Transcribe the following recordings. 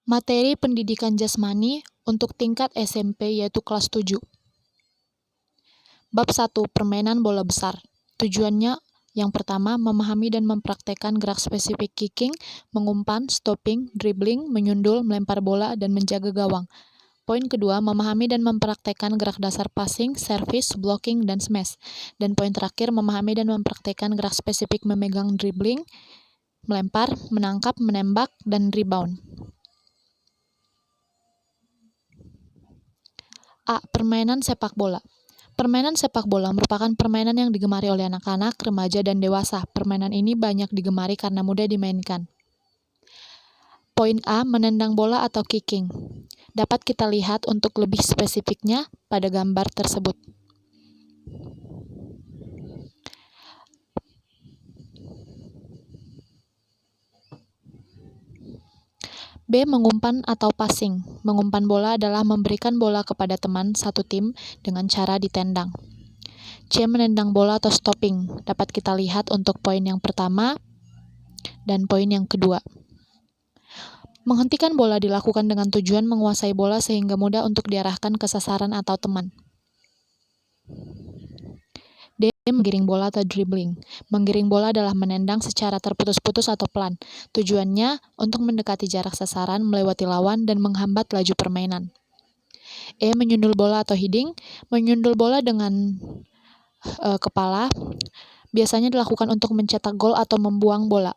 Materi pendidikan jasmani untuk tingkat SMP yaitu kelas 7. Bab 1. Permainan bola besar. Tujuannya yang pertama, memahami dan mempraktekkan gerak spesifik kicking, mengumpan, stopping, dribbling, menyundul, melempar bola, dan menjaga gawang. Poin kedua, memahami dan mempraktekkan gerak dasar passing, service, blocking, dan smash. Dan poin terakhir, memahami dan mempraktekkan gerak spesifik memegang dribbling, melempar, menangkap, menembak, dan rebound. A. Permainan sepak bola. Permainan sepak bola merupakan permainan yang digemari oleh anak-anak, remaja, dan dewasa. Permainan ini banyak digemari karena mudah dimainkan. Poin A. Menendang bola atau kicking. Dapat kita lihat untuk lebih spesifiknya pada gambar tersebut. B. Mengumpan atau passing. Mengumpan bola adalah memberikan bola kepada teman satu tim dengan cara ditendang. C. Menendang bola atau stopping. Dapat kita lihat untuk poin yang pertama dan poin yang kedua. Menghentikan bola dilakukan dengan tujuan menguasai bola sehingga mudah untuk diarahkan ke sasaran atau teman. D. Menggiring bola atau dribbling. Menggiring bola adalah menendang secara terputus-putus atau pelan. Tujuannya untuk mendekati jarak sasaran, melewati lawan, dan menghambat laju permainan. E. Menyundul bola atau heading. Menyundul bola dengan kepala biasanya dilakukan untuk mencetak gol atau membuang bola.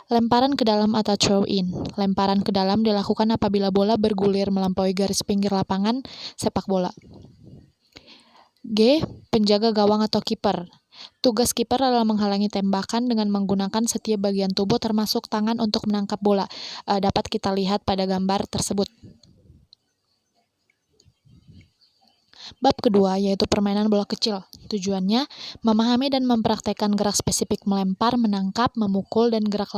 Lemparan ke dalam atau throw-in. Lemparan ke dalam dilakukan apabila bola bergulir melampaui garis pinggir lapangan sepak bola. G. Penjaga gawang atau kiper. Tugas kiper adalah menghalangi tembakan dengan menggunakan setiap bagian tubuh termasuk tangan untuk menangkap bola. Dapat kita lihat pada gambar tersebut. Bab kedua yaitu permainan bola kecil. Tujuannya memahami dan mempraktekkan gerak spesifik melempar, menangkap, memukul, dan gerak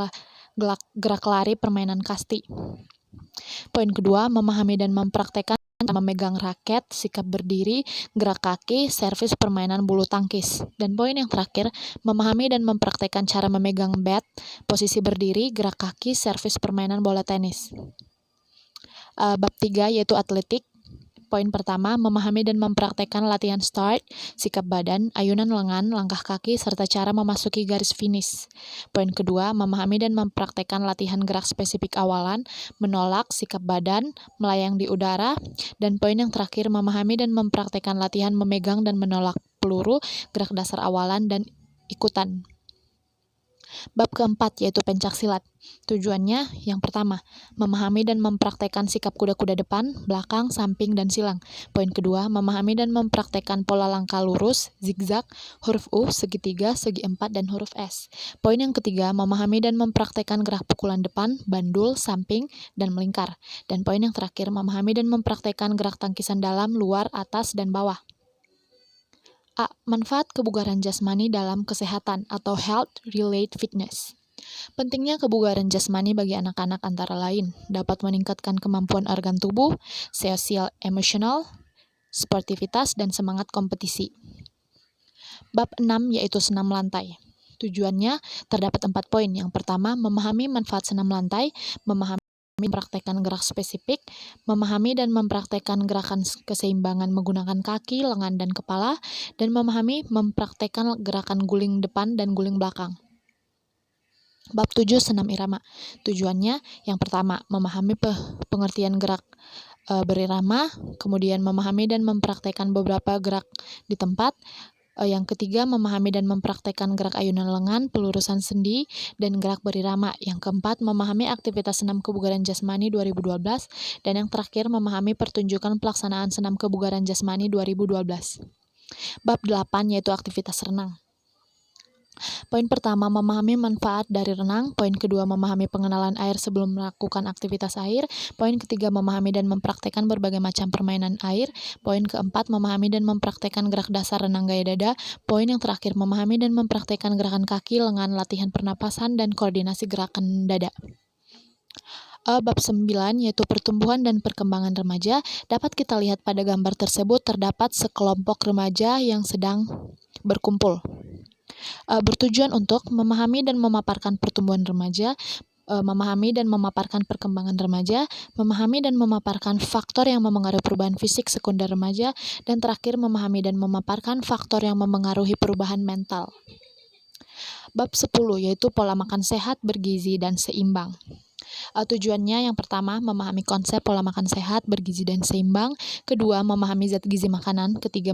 lari permainan kasti. Poin kedua, memahami dan mempraktekkan memegang raket, sikap berdiri, gerak kaki, servis permainan bulu tangkis. Dan poin yang terakhir, memahami dan mempraktekkan cara memegang bat, posisi berdiri, gerak kaki, servis permainan bola tenis. Bab 3 yaitu atletik. Poin pertama, memahami dan mempraktekkan latihan start, sikap badan, ayunan lengan, langkah kaki, serta cara memasuki garis finish. Poin kedua, memahami dan mempraktekkan latihan gerak spesifik awalan, menolak, sikap badan, melayang di udara. Dan poin yang terakhir, memahami dan mempraktekkan latihan memegang dan menolak peluru, gerak dasar awalan, dan ikutan. Bab keempat yaitu pencaksilat. Tujuannya yang pertama, memahami dan mempraktekkan sikap kuda-kuda depan, belakang, samping, dan silang. Poin kedua, memahami dan mempraktekkan pola langkah lurus, zigzag, huruf U, segitiga, segi empat, dan huruf S. Poin yang ketiga, memahami dan mempraktekkan gerak pukulan depan, bandul, samping, dan melingkar. Dan poin yang terakhir, memahami dan mempraktekkan gerak tangkisan dalam, luar, atas, dan bawah. A. Manfaat kebugaran jasmani dalam kesehatan atau health-related fitness. Pentingnya kebugaran jasmani bagi anak-anak antara lain dapat meningkatkan kemampuan organ tubuh, sosial emosional, sportivitas, dan semangat kompetisi. Bab 6 yaitu senam lantai. Tujuannya terdapat 4 poin. Yang pertama, memahami manfaat senam lantai, mempraktekkan gerak spesifik, memahami dan mempraktekkan gerakan keseimbangan menggunakan kaki, lengan, dan kepala, dan memahami mempraktekkan gerakan guling depan dan guling belakang. Bab 7 senam irama. Tujuannya yang pertama, memahami pengertian gerak berirama, kemudian memahami dan mempraktekkan beberapa gerak di tempat. Yang ketiga, memahami dan mempraktekkan gerak ayunan lengan, pelurusan sendi, dan gerak berirama. Yang keempat, memahami aktivitas senam kebugaran jasmani 2012. Dan yang terakhir, memahami pertunjukan pelaksanaan senam kebugaran jasmani 2012. Bab 8 yaitu aktivitas renang. Poin pertama, memahami manfaat dari renang. Poin kedua, memahami pengenalan air sebelum melakukan aktivitas air. Poin ketiga, memahami dan mempraktekkan berbagai macam permainan air. Poin keempat, memahami dan mempraktekkan gerak dasar renang gaya dada. Poin yang terakhir, memahami dan mempraktekkan gerakan kaki, lengan, latihan pernapasan, dan koordinasi gerakan dada. Bab 9 yaitu pertumbuhan dan perkembangan remaja. Dapat kita lihat pada gambar tersebut terdapat sekelompok remaja yang sedang berkumpul. Bertujuan untuk memahami dan memaparkan pertumbuhan remaja, memahami dan memaparkan perkembangan remaja, memahami dan memaparkan faktor yang memengaruhi perubahan fisik sekunder remaja, dan terakhir memahami dan memaparkan faktor yang memengaruhi perubahan mental. Bab 10 yaitu pola makan sehat, bergizi, dan seimbang. Tujuannya yang pertama, memahami konsep pola makan sehat, bergizi, dan seimbang. Kedua, memahami zat gizi makanan. Ketiga,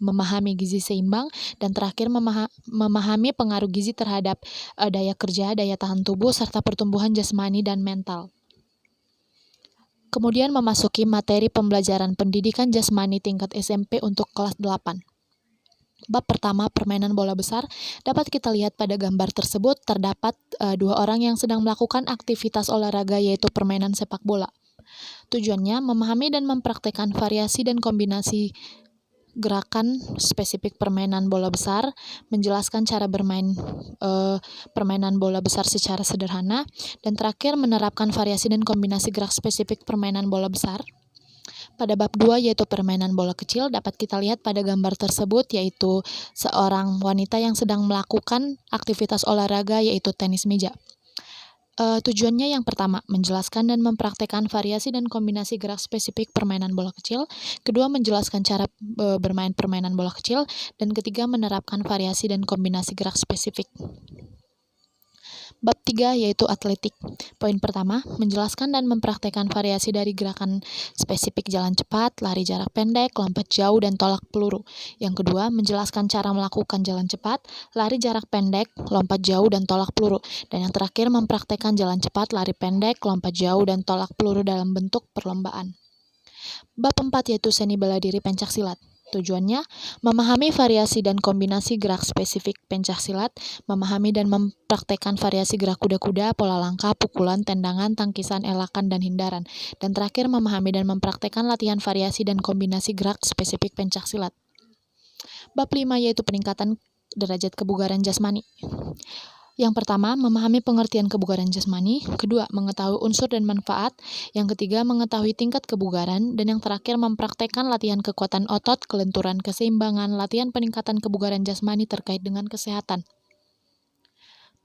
memahami gizi seimbang. Dan terakhir, memahami pengaruh gizi terhadap daya kerja, daya tahan tubuh, serta pertumbuhan jasmani dan mental. Kemudian memasuki materi pembelajaran pendidikan jasmani tingkat SMP untuk kelas 8. Bab pertama, permainan bola besar. Dapat kita lihat pada gambar tersebut terdapat dua orang yang sedang melakukan aktivitas olahraga yaitu permainan sepak bola. Tujuannya memahami dan mempraktekkan variasi dan kombinasi gerakan spesifik permainan bola besar, menjelaskan cara bermain permainan bola besar secara sederhana, dan terakhir menerapkan variasi dan kombinasi gerak spesifik permainan bola besar. Pada bab 2 yaitu permainan bola kecil, dapat kita lihat pada gambar tersebut yaitu seorang wanita yang sedang melakukan aktivitas olahraga yaitu tenis meja. Tujuannya yang pertama, menjelaskan dan mempraktekkan variasi dan kombinasi gerak spesifik permainan bola kecil. Kedua, menjelaskan cara bermain permainan bola kecil. Dan ketiga, menerapkan variasi dan kombinasi gerak spesifik. Bab 3 yaitu atletik. Poin pertama, menjelaskan dan mempraktekkan variasi dari gerakan spesifik jalan cepat, lari jarak pendek, lompat jauh, dan tolak peluru. Yang kedua, menjelaskan cara melakukan jalan cepat, lari jarak pendek, lompat jauh, dan tolak peluru. Dan yang terakhir, mempraktekkan jalan cepat, lari pendek, lompat jauh, dan tolak peluru dalam bentuk perlombaan. Bab 4 yaitu seni bela diri pencaksilat. Tujuannya, memahami variasi dan kombinasi gerak spesifik pencaksilat, memahami dan mempraktekkan variasi gerak kuda-kuda, pola langkah, pukulan, tendangan, tangkisan, elakan, dan hindaran. Dan terakhir, memahami dan mempraktekkan latihan variasi dan kombinasi gerak spesifik pencaksilat. Bab 5 yaitu peningkatan derajat kebugaran jasmani. Yang pertama, memahami pengertian kebugaran jasmani. Kedua, mengetahui unsur dan manfaat. Yang ketiga, mengetahui tingkat kebugaran. Dan yang terakhir, mempraktekkan latihan kekuatan otot, kelenturan, keseimbangan, latihan peningkatan kebugaran jasmani terkait dengan kesehatan.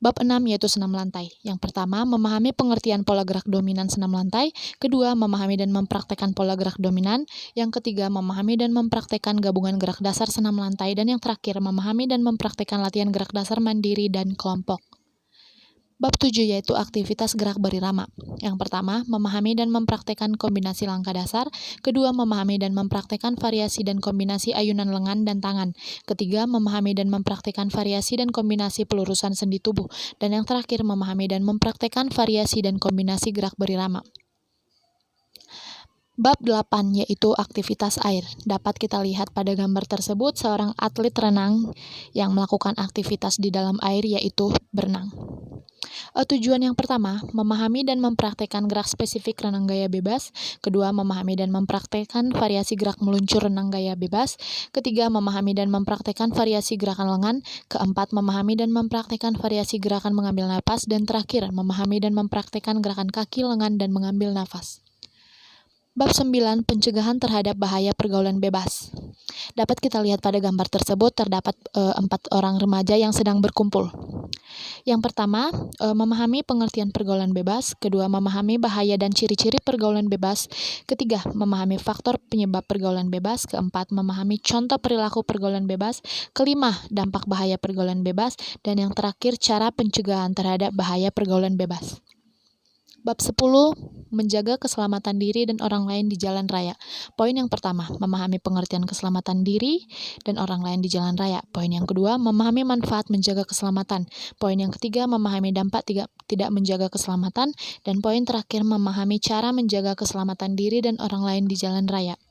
Bab 6 yaitu senam lantai. Yang pertama, memahami pengertian pola gerak dominan senam lantai. Kedua, memahami dan mempraktekkan pola gerak dominan. Yang ketiga, memahami dan mempraktekkan gabungan gerak dasar senam lantai. Dan yang terakhir, memahami dan mempraktekkan latihan gerak dasar mandiri dan kelompok. Bab 7 yaitu aktivitas gerak berirama. Yang pertama, memahami dan mempraktekkan kombinasi langkah dasar. Kedua, memahami dan mempraktekkan variasi dan kombinasi ayunan lengan dan tangan. Ketiga, memahami dan mempraktekkan variasi dan kombinasi pelurusan sendi tubuh. Dan yang terakhir, memahami dan mempraktekkan variasi dan kombinasi gerak berirama. Bab 8 yaitu aktivitas air. Dapat kita lihat pada gambar tersebut seorang atlet renang yang melakukan aktivitas di dalam air yaitu berenang. Tujuan yang pertama, memahami dan mempraktekkan gerak spesifik renang gaya bebas. Kedua, memahami dan mempraktekkan variasi gerak meluncur renang gaya bebas. Ketiga, memahami dan mempraktekkan variasi gerakan lengan. Keempat, memahami dan mempraktekkan variasi gerakan mengambil napas. Dan terakhir, memahami dan mempraktekkan gerakan kaki, lengan, dan mengambil nafas. Bab 9, pencegahan terhadap bahaya pergaulan bebas. Dapat kita lihat pada gambar tersebut terdapat 4 orang remaja yang sedang berkumpul. Yang pertama, memahami pengertian pergaulan bebas. Kedua, memahami bahaya dan ciri-ciri pergaulan bebas. Ketiga, memahami faktor penyebab pergaulan bebas. Keempat, memahami contoh perilaku pergaulan bebas. Kelima, dampak bahaya pergaulan bebas. Dan yang terakhir, cara pencegahan terhadap bahaya pergaulan bebas. Bab 10, menjaga keselamatan diri dan orang lain di jalan raya. Poin yang pertama, memahami pengertian keselamatan diri dan orang lain di jalan raya. Poin yang kedua, memahami manfaat menjaga keselamatan. Poin yang ketiga, memahami dampak tidak menjaga keselamatan. Dan poin terakhir, memahami cara menjaga keselamatan diri dan orang lain di jalan raya.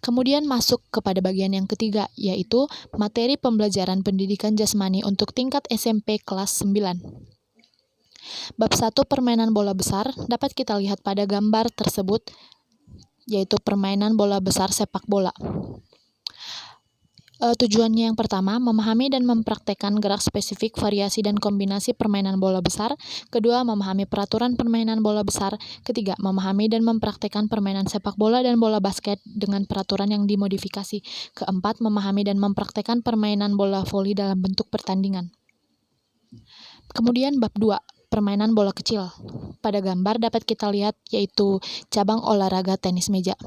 Kemudian masuk kepada bagian yang ketiga, yaitu materi pembelajaran pendidikan jasmani untuk tingkat SMP kelas 9. Bab 1 permainan bola besar dapat kita lihat pada gambar tersebut yaitu permainan bola besar sepak bola. Tujuannya yang pertama, memahami dan mempraktekkan gerak spesifik variasi dan kombinasi permainan bola besar. Kedua, memahami peraturan permainan bola besar. Ketiga, memahami dan mempraktekkan permainan sepak bola dan bola basket dengan peraturan yang dimodifikasi. Keempat, memahami dan mempraktekkan permainan bola voli dalam bentuk pertandingan. Kemudian bab 2, permainan bola kecil. Pada gambar dapat kita lihat yaitu cabang olahraga tenis meja.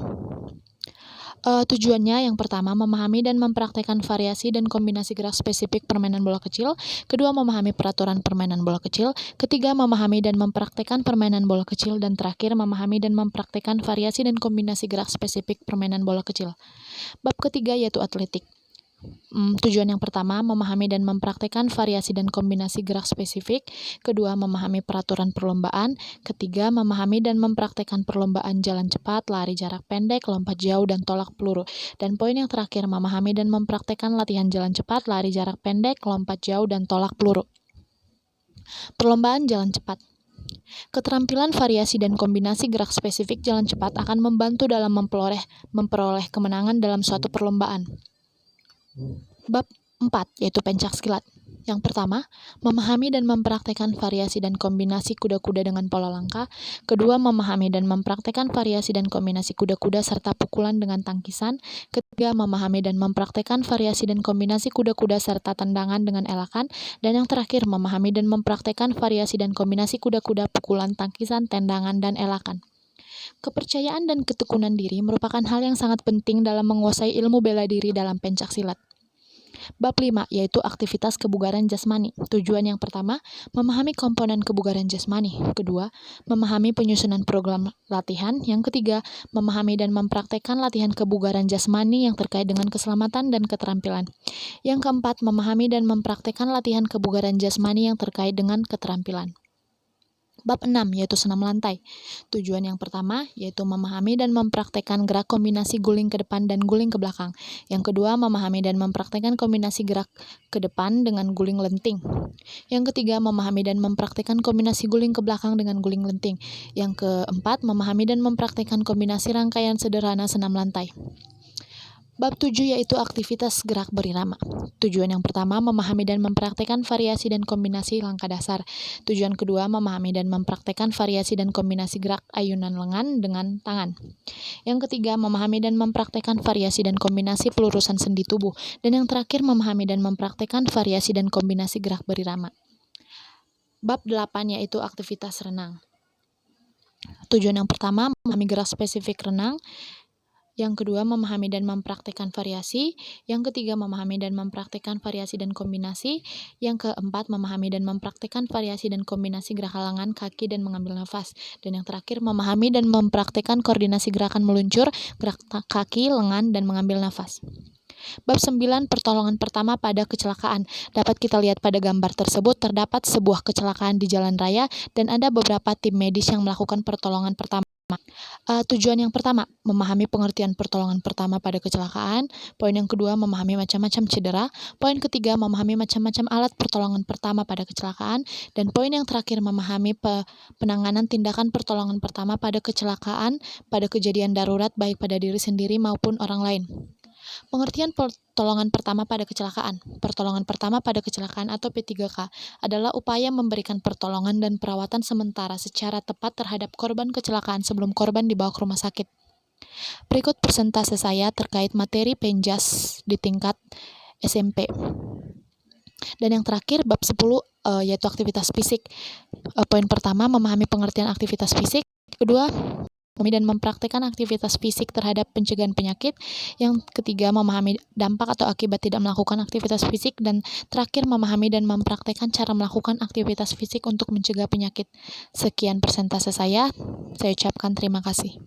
Tujuannya yang pertama memahami dan mempraktekkan variasi dan kombinasi gerak spesifik permainan bola kecil, kedua memahami peraturan permainan bola kecil, ketiga memahami dan mempraktekkan permainan bola kecil, dan terakhir memahami dan mempraktekkan variasi dan kombinasi gerak spesifik permainan bola kecil. Bab ketiga yaitu atletik. Tujuan yang pertama memahami dan mempraktekkan variasi dan kombinasi gerak spesifik, kedua memahami peraturan perlombaan, ketiga memahami dan mempraktekkan perlombaan jalan cepat, lari jarak pendek, lompat jauh, dan tolak peluru, dan poin yang terakhir memahami dan mempraktekkan latihan jalan cepat, lari jarak pendek, lompat jauh, dan tolak peluru. Perlombaan jalan cepat. Keterampilan variasi dan kombinasi gerak spesifik jalan cepat akan membantu dalam memperoleh kemenangan dalam suatu perlombaan. Bab 4 yaitu pencak silat. Yang pertama, memahami dan mempraktekkan variasi dan kombinasi kuda-kuda dengan pola langkah. Kedua, memahami dan mempraktekkan variasi dan kombinasi kuda-kuda serta pukulan dengan tangkisan. Ketiga, memahami dan mempraktekkan variasi dan kombinasi kuda-kuda serta tendangan dengan elakan. Dan yang terakhir, memahami dan mempraktekkan variasi dan kombinasi kuda-kuda, pukulan, tangkisan, tendangan, dan elakan. Kepercayaan dan ketekunan diri merupakan hal yang sangat penting dalam menguasai ilmu bela diri dalam pencak silat. Bab 5 yaitu aktivitas kebugaran jasmani. Tujuan yang pertama, memahami komponen kebugaran jasmani. Kedua, memahami penyusunan program latihan. Yang ketiga, memahami dan mempraktekkan latihan kebugaran jasmani yang terkait dengan keselamatan dan keterampilan. Yang keempat, memahami dan mempraktekkan latihan kebugaran jasmani yang terkait dengan keterampilan. Bab 6 yaitu senam lantai. Tujuan yang pertama yaitu memahami dan mempraktekkan gerak kombinasi guling ke depan dan guling ke belakang. Yang kedua, memahami dan mempraktekkan kombinasi gerak ke depan dengan guling lenting. Yang ketiga, memahami dan mempraktekkan kombinasi guling ke belakang dengan guling lenting. Yang keempat, memahami dan mempraktekkan kombinasi rangkaian sederhana senam lantai. Bab 7 yaitu aktivitas gerak berirama. Tujuan yang pertama memahami dan mempraktekkan variasi dan kombinasi langkah dasar. Tujuan kedua memahami dan mempraktekkan variasi dan kombinasi gerak ayunan lengan dengan tangan. Yang ketiga memahami dan mempraktekkan variasi dan kombinasi pelurusan sendi tubuh. Dan yang terakhir memahami dan mempraktekkan variasi dan kombinasi gerak berirama. Bab 8 yaitu aktivitas renang. Tujuan yang pertama memahami gerak spesifik renang. Yang kedua, memahami dan mempraktekkan variasi. Yang ketiga, memahami dan mempraktekkan variasi dan kombinasi. Yang keempat, memahami dan mempraktekkan variasi dan kombinasi gerak halangan, kaki, dan mengambil nafas. Dan yang terakhir, memahami dan mempraktekkan koordinasi gerakan meluncur, gerak kaki, lengan, dan mengambil nafas. Bab 9 pertolongan pertama pada kecelakaan. Dapat kita lihat pada gambar tersebut terdapat sebuah kecelakaan di jalan raya dan ada beberapa tim medis yang melakukan pertolongan pertama. Tujuan yang pertama, memahami pengertian pertolongan pertama pada kecelakaan. Poin yang kedua, memahami macam-macam cedera. Poin ketiga, memahami macam-macam alat pertolongan pertama pada kecelakaan. Dan poin yang terakhir, memahami penanganan tindakan pertolongan pertama pada kecelakaan pada kejadian darurat baik pada diri sendiri maupun orang lain. Pengertian pertolongan pertama pada kecelakaan. Pertolongan pertama pada kecelakaan atau P3K adalah upaya memberikan pertolongan dan perawatan sementara secara tepat terhadap korban kecelakaan sebelum korban dibawa ke rumah sakit. Berikut persentase saya terkait materi Penjas di tingkat SMP. Dan yang terakhir bab 10 yaitu aktivitas fisik. Poin pertama memahami pengertian aktivitas fisik. Kedua, dan mempraktikkan aktivitas fisik terhadap pencegahan penyakit. Yang ketiga, memahami dampak atau akibat tidak melakukan aktivitas fisik. Dan terakhir, memahami dan mempraktikkan cara melakukan aktivitas fisik untuk mencegah penyakit. Sekian persentase saya ucapkan terima kasih.